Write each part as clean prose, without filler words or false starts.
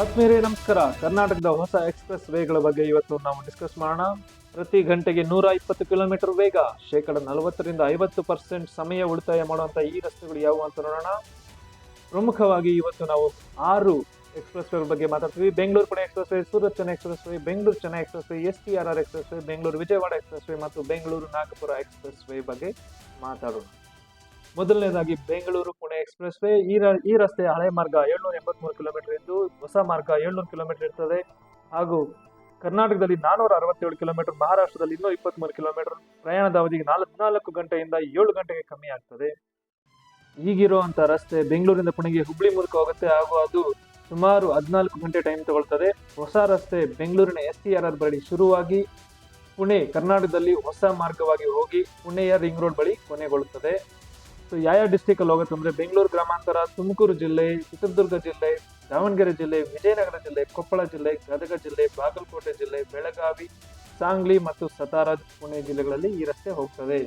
ಆತ್ಮೀಯರೇ ನಮಸ್ಕಾರ. ಕರ್ನಾಟಕದ ಹೊಸ ಎಕ್ಸ್‌ಪ್ರೆಸ್ ವೇಗಳ ಬಗ್ಗೆ ಇವತ್ತು ನಾವು ಡಿಸ್ಕಸ್ ಮಾಡೋಣ. ಪ್ರತಿ ಗಂಟೆಗೆ 120 ಕಿಲೋಮೀಟರ್ ವೇಗ, ಶೇಕಡ 40ರಿಂದ 50% ಸಮಯ ಉಳಿತಾಯ ಮಾಡುವಂತ ಈ ರಸ್ತೆಗಳು ಯಾವುವು ಅಂತ ನೋಡೋಣ. ಪ್ರಮುಖವಾಗಿ ಇವತ್ತು ನಾವು 6 ಎಕ್ಸ್‌ಪ್ರೆಸ್ ವೇಗಳ ಬಗ್ಗೆ ಮಾತಾಡ್ತೀವಿ. Bengaluru Pune express way, Surat Chennai express way, Bengaluru Chennai express way, STRR express way, Bengaluru Vijayawada express way ಮತ್ತು ಬೆಂಗಳೂರು ನಾಗಪುರ ಎಕ್ಸ್‌ಪ್ರೆಸ್ ವೇ ಬಗ್ಗೆ ಮಾತಾಡೋಣ. ಮೊದಲನೇದಾಗಿ ಬೆಂಗಳೂರು ಪುಣೆ ಎಕ್ಸ್‌ಪ್ರೆಸ್ ವೇ. ಈ ರಸ್ತೆಯ ಹಳೆ ಮಾರ್ಗ 783 ಕಿಲೋಮೀಟರ್ ಇದ್ದು ಹೊಸ ಮಾರ್ಗ 700 ಕಿಲೋಮೀಟರ್ ಇರ್ತದೆ. ಹಾಗೂ ಕರ್ನಾಟಕದಲ್ಲಿ 467 ಕಿಲೋಮೀಟರ್, ಮಹಾರಾಷ್ಟ್ರದಲ್ಲಿ 223 ಕಿಲೋಮೀಟರ್. ಪ್ರಯಾಣದ ಅವಧಿಗೆ 4 ಗಂಟೆಯಿಂದ 7 ಗಂಟೆಗೆ ಕಮ್ಮಿ ಆಗ್ತದೆ. ಈಗಿರುವಂತ ರಸ್ತೆ ಬೆಂಗಳೂರಿಂದ ಪುಣೆಗೆ ಹುಬ್ಳಿ ಮೂಲಕ ಹೋಗುತ್ತೆ ಹಾಗೂ ಅದು ಸುಮಾರು 14 ಗಂಟೆ ಟೈಮ್ ತಗೊಳ್ತದೆ. ಹೊಸ ರಸ್ತೆ ಬೆಂಗಳೂರಿನ STRR ಬಳಿ ಶುರುವಾಗಿ ಪುಣೆ ಕರ್ನಾಟಕದಲ್ಲಿ ಹೊಸ ಮಾರ್ಗವಾಗಿ ಹೋಗಿ ಪುಣೆಯ ರಿಂಗ್ ರೋಡ್ ಬಳಿ ಕೊನೆಗೊಳ್ಳುತ್ತದೆ. ಸೊ ಯಾವ ಡಿಸ್ಟಿಕ್ ಅಲ್ಲಿ ಹೋಗುತ್ತೆ ಅಂದ್ರೆ ಬೆಂಗಳೂರು ಗ್ರಾಮಾಂತರ, ತುಮಕೂರು ಜಿಲ್ಲೆ, ಚಿತ್ರದುರ್ಗ ಜಿಲ್ಲೆ, ದಾವಣಗೆರೆ ಜಿಲ್ಲೆ, ವಿಜಯನಗರ ಜಿಲ್ಲೆ, ಕೊಪ್ಪಳ ಜಿಲ್ಲೆ, ಗದಗ ಜಿಲ್ಲೆ, ಬಾಗಲಕೋಟೆ ಜಿಲ್ಲೆ, ಬೆಳಗಾವಿ, ಸಾಂಗ್ಲಿ ಮತ್ತು ಸತಾರಾ ಪುಣೆ ಜಿಲ್ಲೆಗಳಲ್ಲಿ ಈ ರಸ್ತೆ ಹೋಗ್ತದೆ.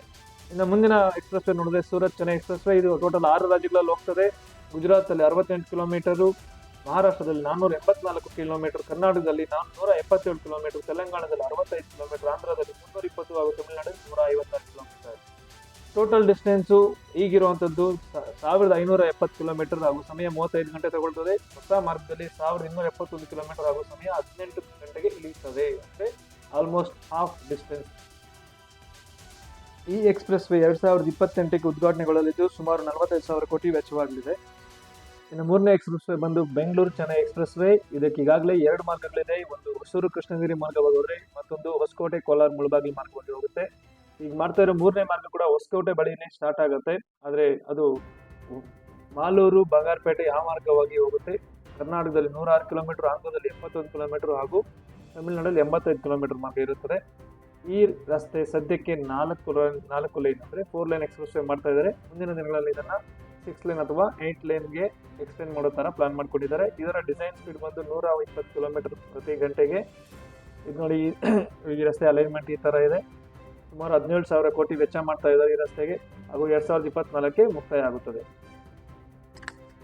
ಇನ್ನು ಮುಂದಿನ ಎಕ್ಸ್‌ಪ್ರೆಸ್ ವೇ ನೋಡಿದ್ರೆ ಸೂರತ್ ಚೆನ್ನೈ ಎಕ್ಸ್‌ಪ್ರೆಸ್ ವೇ. ಇದು ಟೋಟಲ್ 6 ರಾಜ್ಯಗಳಲ್ಲಿ ಹೋಗ್ತದೆ. ಗುಜರಾತ್ ಅಲ್ಲಿ 68 ಕಿಲೋಮೀಟರ್, ಮಹಾರಾಷ್ಟ್ರದಲ್ಲಿ 484 ಕಿಲೋಮೀಟರ್, ಕರ್ನಾಟಕದಲ್ಲಿ 477 ಕಿಲೋಮೀಟರ್, ತೆಲಂಗಾಣದಲ್ಲಿ 65 ಕಿಲೋಮೀಟರ್, ಆಂಧ್ರದಲ್ಲಿ 320 ಹಾಗೂ ತಮಿಳುನಾಡಲ್ಲಿ 156 ಕಿಲೋಮೀಟರ್. ಟೋಟಲ್ ಡಿಸ್ಟೆನ್ಸು ಈಗಿರುವಂತದ್ದು 1570 ಕಿಲೋಮೀಟರ್ ಹಾಗೂ ಸಮಯ 35 ಗಂಟೆ ತಗೊಳ್ತದೆ. ಹೊಸ ಮಾರ್ಗದಲ್ಲಿ 1271 ಕಿಲೋಮೀಟರ್ ಹಾಗೂ ಸಮಯ 18 ಗಂಟೆಗೆ ಇಳಿಯುತ್ತದೆ. ಅಂದ್ರೆ ಆಲ್ಮೋಸ್ಟ್ ಹಾಫ್ ಡಿಸ್ಟೆನ್ಸ್. ಈ ಎಕ್ಸ್‌ಪ್ರೆಸ್ ವೇ 2028ಕ್ಕೆ ಉದ್ಘಾಟನೆಗೊಳ್ಳಲಿದ್ದು ಸುಮಾರು 45,000 ಕೋಟಿ ವೆಚ್ಚವಾಗಲಿದೆ. ಇನ್ನು ಮೂರನೇ ಎಕ್ಸ್‌ಪ್ರೆಸ್ ವೇ ಬಂದು ಬೆಂಗಳೂರು ಚೆನ್ನೈ ಎಕ್ಸ್‌ಪ್ರೆಸ್ ವೇ. ಇದಕ್ಕೆ ಈಗಾಗಲೇ 2 ಮಾರ್ಗಗಳಿದೆ. ಒಂದು ಹೊಸೂರು ಕೃಷ್ಣಗಿರಿ ಮಾರ್ಗವಾಗಿ ಹೋದ್ರೆ ಮತ್ತೊಂದು ಹೊಸಕೋಟೆ ಕೋಲಾರ ಮುಳಬಾಗಿಲು ಮಾರ್ಗವಾಗಿ ಹೋಗುತ್ತೆ. ಈಗ ಮಾಡ್ತಾ ಇರೋ 3ನೇ ಮಾರ್ಗ ಕೂಡ ಹೊಸಕೋಟೆ ಬಳಿನೇ ಸ್ಟಾರ್ಟ್ ಆಗುತ್ತೆ. ಆದ್ರೆ ಅದು ಮಾಲೂರು, ಬಂಗಾರಪೇಟೆ ಆ ಮಾರ್ಗವಾಗಿ ಹೋಗುತ್ತೆ. ಕರ್ನಾಟಕದಲ್ಲಿ 106 ಕಿಲೋಮೀಟರ್, ಆಂಧ್ರದಲ್ಲಿ 71 ಕಿಲೋಮೀಟರ್ ಹಾಗೂ ತಮಿಳುನಾಡಲ್ಲಿ 85 ಕಿಲೋಮೀಟರ್ ಮಾರ್ಗ ಇರುತ್ತದೆ. ಈ ರಸ್ತೆ ಸದ್ಯಕ್ಕೆ 4 ಲೈನ್ ಅಂದ್ರೆ 4 ಲೈನ್ ಎಕ್ಸ್‌ಪ್ರೆಸ್ ವೇ ಮಾಡ್ತಾ ಇದ್ದಾರೆ. ಮುಂದಿನ ದಿನಗಳಲ್ಲಿ ಇದನ್ನ 6 ಲೈನ್ ಅಥವಾ 8 ಲೈನ್ಗೆ ಎಕ್ಸ್ಟೆಂಡ್ ಮಾಡೋ ತರ ಪ್ಲಾನ್ ಮಾಡ್ಕೊಂಡಿದ್ದಾರೆ. ಇದರ ಡಿಸೈನ್ ಸ್ಪೀಡ್ ಬಂದು 120 ಕಿಲೋಮೀಟರ್ ಪ್ರತಿ ಗಂಟೆಗೆ. ಇದು ನೋಡಿ, ಈ ರಸ್ತೆ ಅಲೈನ್ಮೆಂಟ್ ಈ ತರ ಇದೆ. ಸುಮಾರು 17,000 ಕೋಟಿ ವೆಚ್ಚ ಮಾಡ್ತಾ ಇದ್ದಾರೆ ಈ ರಸ್ತೆಗೆ ಹಾಗೂ 2024ಕ್ಕೆ ಮುಕ್ತಾಯ ಆಗುತ್ತದೆ.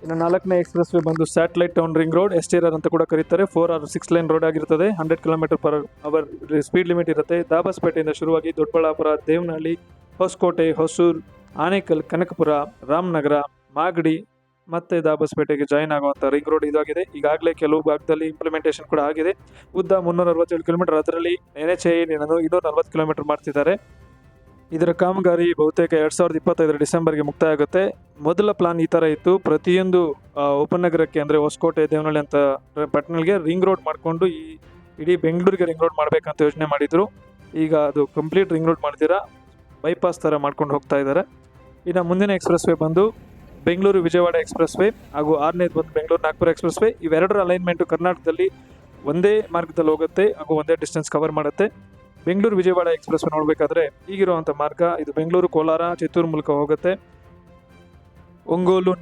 ಇನ್ನು 4ನೇ ಎಕ್ಸ್‌ಪ್ರೆಸ್ ವೇ ಬಂದು satellite town ring road, STRR ಅಂತ ಕೂಡ ಕರೀತಾರೆ. 4 or 6 ಲೈನ್ ರೋಡ್ ಆಗಿರ್ತದೆ. 100 km/h ಸ್ಪೀಡ್ ಲಿಮಿಟ್ ಇರುತ್ತೆ. ದಾಬಸ್ಪೇಟೆಯಿಂದ ಶುರುವಾಗಿ ದೊಡ್ಡಬಳ್ಳಾಪುರ, ದೇವನಹಳ್ಳಿ, ಹೊಸಕೋಟೆ, ಹೊಸೂರು, ಆನೇಕಲ್, ಕನಕಪುರ, ರಾಮನಗರ, ಮಾಗಡಿ ಮತ್ತೆ ದಾಬಸ್ಪೇಟೆಗೆ ಜಾಯಿನ್ ಆಗುವಂತ ರಿಂಗ್ ರೋಡ್ ಇದಾಗಿದೆ. ಈಗಾಗಲೇ ಕೆಲವು ಭಾಗದಲ್ಲಿ ಇಂಪ್ಲಿಮೆಂಟೇಷನ್ ಕೂಡ ಆಗಿದೆ. ಉದ್ದ 367 ಕಿಲೋಮೀಟರ್, ಅದರಲ್ಲಿ NHAI 240 ಕಿಲೋಮೀಟರ್ ಮಾಡ್ತಿದ್ದಾರೆ. ಇದರ ಕಾಮಗಾರಿ ಬಹುತೇಕ 2025 ಡಿಸೆಂಬರ್ಗೆ ಮುಕ್ತಾಯ ಆಗುತ್ತೆ. ಮೊದಲ ಪ್ಲಾನ್ ಈ ತರ ಇತ್ತು. ಪ್ರತಿಯೊಂದು ಉಪನಗರಕ್ಕೆ ಅಂದ್ರೆ ಹೊಸಕೋಟೆ, ದೇವನಹಳ್ಳಿ ಅಂತ ಪಟ್ಟಣಗಳಿಗೆ ರಿಂಗ್ ರೋಡ್ ಮಾಡಿಕೊಂಡು ಈ ಇಡೀ ಬೆಂಗಳೂರಿಗೆ ರಿಂಗ್ ರೋಡ್ ಮಾಡ್ಬೇಕಂತ ಯೋಚನೆ ಮಾಡಿದ್ರು. ಈಗ ಅದು ಕಂಪ್ಲೀಟ್ ರಿಂಗ್ ರೋಡ್ ಮಾಡ್ತೀರಾ ಬೈಪಾಸ್ ತರ ಮಾಡ್ಕೊಂಡು ಹೋಗ್ತಾ ಇದ್ದಾರೆ. ಇನ್ನು ಮುಂದಿನ ಎಕ್ಸ್‌ಪ್ರೆಸ್ ವೇ ಬಂದು ಬೆಂಗಳೂರು ವಿಜಯವಾಡ ಎಕ್ಸ್‌ಪ್ರೆಸ್ ವೇ ಹಾಗೂ 6ನೇದು ಬಂದು ಬೆಂಗಳೂರು ನಾಗಪುರ ಎಕ್ಸ್‌ಪ್ರೆಸ್ ವೇ. ಇವೆರಡರ ಅಲೈನ್ಮೆಂಟ್ ಕರ್ನಾಟಕದಲ್ಲಿ ಒಂದೇ ಮಾರ್ಗದಲ್ಲಿ ಹೋಗುತ್ತೆ ಹಾಗೂ ಒಂದೇ ಡಿಸ್ಟೆನ್ಸ್ ಕವರ್ ಮಾಡುತ್ತೆ. ಬೆಂಗಳೂರು ವಿಜಯವಾಡ ಎಕ್ಸ್‌ಪ್ರೆಸ್ ವೇ ನೋಡಬೇಕಾದ್ರೆ ಈಗಿರುವಂಥ ಮಾರ್ಗ ಇದು ಬೆಂಗಳೂರು, ಕೋಲಾರ, ಚಿತ್ತೂರು ಮೂಲಕ ಹೋಗುತ್ತೆ. ಒಂಗೋಲು,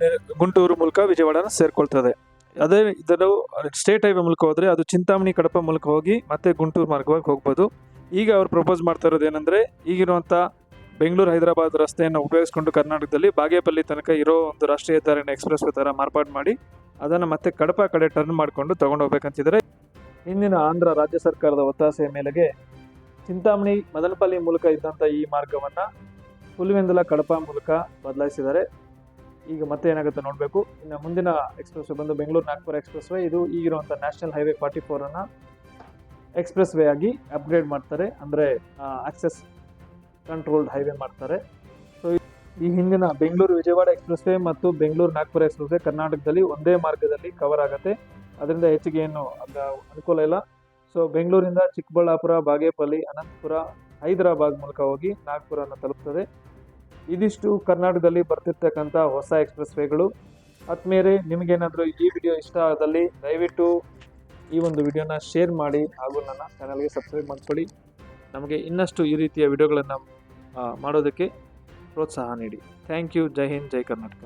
ಗುಂಟೂರು ಮೂಲಕ ವಿಜಯವಾಡನ ಸೇರ್ಕೊಳ್ತದೆ. ಅದೇ ಇದನ್ನು ಸ್ಟೇಟ್ ಹೈವೇ ಮೂಲಕ ಹೋದ್ರೆ ಅದು ಚಿಂತಾಮಣಿ, ಕಡಪ ಮೂಲಕ ಹೋಗಿ ಮತ್ತೆ ಗುಂಟೂರು ಮಾರ್ಗವಾಗಿ ಹೋಗ್ಬೋದು. ಈಗ ಅವ್ರು ಪ್ರಪೋಸ್ ಮಾಡ್ತಾ ಇರೋದು ಏನಂದ್ರೆ ಈಗಿರುವಂಥ ಬೆಂಗಳೂರು ಹೈದರಾಬಾದ್ ರಸ್ತೆಯನ್ನು ಉಪಯೋಗಿಸ್ಕೊಂಡು ಕರ್ನಾಟಕದಲ್ಲಿ ಬಾಗೇಪಲ್ಲಿ ತನಕ ಇರೋ ಒಂದು ರಾಷ್ಟ್ರೀಯ ಹೆದ್ದಾರಿನ ಎಕ್ಸ್‌ಪ್ರೆಸ್ ವೇ ತರ ಮಾರ್ಪಾಡು ಮಾಡಿ ಅದನ್ನು ಮತ್ತೆ ಕಡಪ ಕಡೆ ಟರ್ನ್ ಮಾಡಿಕೊಂಡು ತಗೊಂಡು ಹೋಗ್ಬೇಕಂತಿದ್ದಾರೆ. ಹಿಂದಿನ ಆಂಧ್ರ ರಾಜ್ಯ ಸರ್ಕಾರದ ಒತ್ತಾಸೆಯ ಮೇಲೆಗೆ ಚಿಂತಾಮಣಿ, ಮದನಪಲ್ಲಿ ಮೂಲಕ ಇದ್ದಂಥ ಈ ಮಾರ್ಗವನ್ನ ಹುಲಿವೆಂದಲ, ಕಡಪ ಮೂಲಕ ಬದಲಾಯಿಸಿದ್ದಾರೆ. ಈಗ ಮತ್ತೆ ಏನಾಗುತ್ತೆ ನೋಡಬೇಕು. ಇನ್ನು ಮುಂದಿನ ಎಕ್ಸ್‌ಪ್ರೆಸ್ ವೇ ಬಂದು ಬೆಂಗಳೂರು ನಾಗಪುರ ಎಕ್ಸ್‌ಪ್ರೆಸ್ ವೇ. ಇದು ಈಗಿರುವಂಥ ನ್ಯಾಷನಲ್ ಹೈವೇ 44 ಅನ್ನ ಎಕ್ಸ್‌ಪ್ರೆಸ್ ವೇ ಆಗಿ ಅಪ್ಗ್ರೇಡ್ ಮಾಡ್ತಾರೆ. ಅಂದ್ರೆ ಆಕ್ಸೆಸ್ ಕಂಟ್ರೋಲ್ಡ್ ಹೈವೇ ಮಾಡ್ತಾರೆ. ಸೊ ಈ ಹಿಂದಿನ ಬೆಂಗಳೂರು ವಿಜಯವಾಡ ಎಕ್ಸ್‌ಪ್ರೆಸ್ ವೇ ಮತ್ತು ಬೆಂಗಳೂರು ನಾಗಪುರ ಎಕ್ಸ್‌ಪ್ರೆಸ್ ವೇ ಕರ್ನಾಟಕದಲ್ಲಿ ಒಂದೇ ಮಾರ್ಗದಲ್ಲಿ ಕವರ್ ಆಗುತ್ತೆ. ಅದರಿಂದ ಹೆಚ್ಚಿಗೆ ಏನು ಅನುಕೂಲ ಇಲ್ಲ. ಸೊ ಬೆಂಗಳೂರಿಂದ ಚಿಕ್ಕಬಳ್ಳಾಪುರ, ಬಾಗೇಪಲ್ಲಿ, ಅನಂತಪುರ, ಹೈದರಾಬಾದ್ ಮೂಲಕ ಹೋಗಿ ನಾಗ್ಪುರನ ತಲುಪ್ತದೆ. ಇದಿಷ್ಟು ಕರ್ನಾಟಕದಲ್ಲಿ ಬರ್ತಿರ್ತಕ್ಕಂಥ ಹೊಸ ಎಕ್ಸ್‌ಪ್ರೆಸ್ ವೇಗಳು. ಆದ್ಮೇಲೆ ನಿಮಗೇನಾದರೂ ಈ ವಿಡಿಯೋ ಇಷ್ಟ ಆದಲ್ಲಿ ದಯವಿಟ್ಟು ಈ ಒಂದು ವಿಡಿಯೋನ ಶೇರ್ ಮಾಡಿ ಹಾಗೂ ನನ್ನ ಚಾನಲ್ಗೆ ಸಬ್ಸ್ಕ್ರೈಬ್ ಮಾಡ್ಕೊಳ್ಳಿ. ನಮಗೆ ಇನ್ನಷ್ಟು ಈ ರೀತಿಯ ವಿಡಿಯೋಗಳನ್ನು ಮಾಡೋದಕ್ಕೆ ಪ್ರೋತ್ಸಾಹ ನೀಡಿ. Thank you. ಜೈ ಹಿಂದ್, ಜೈ ಕರ್ನಾಟಕ.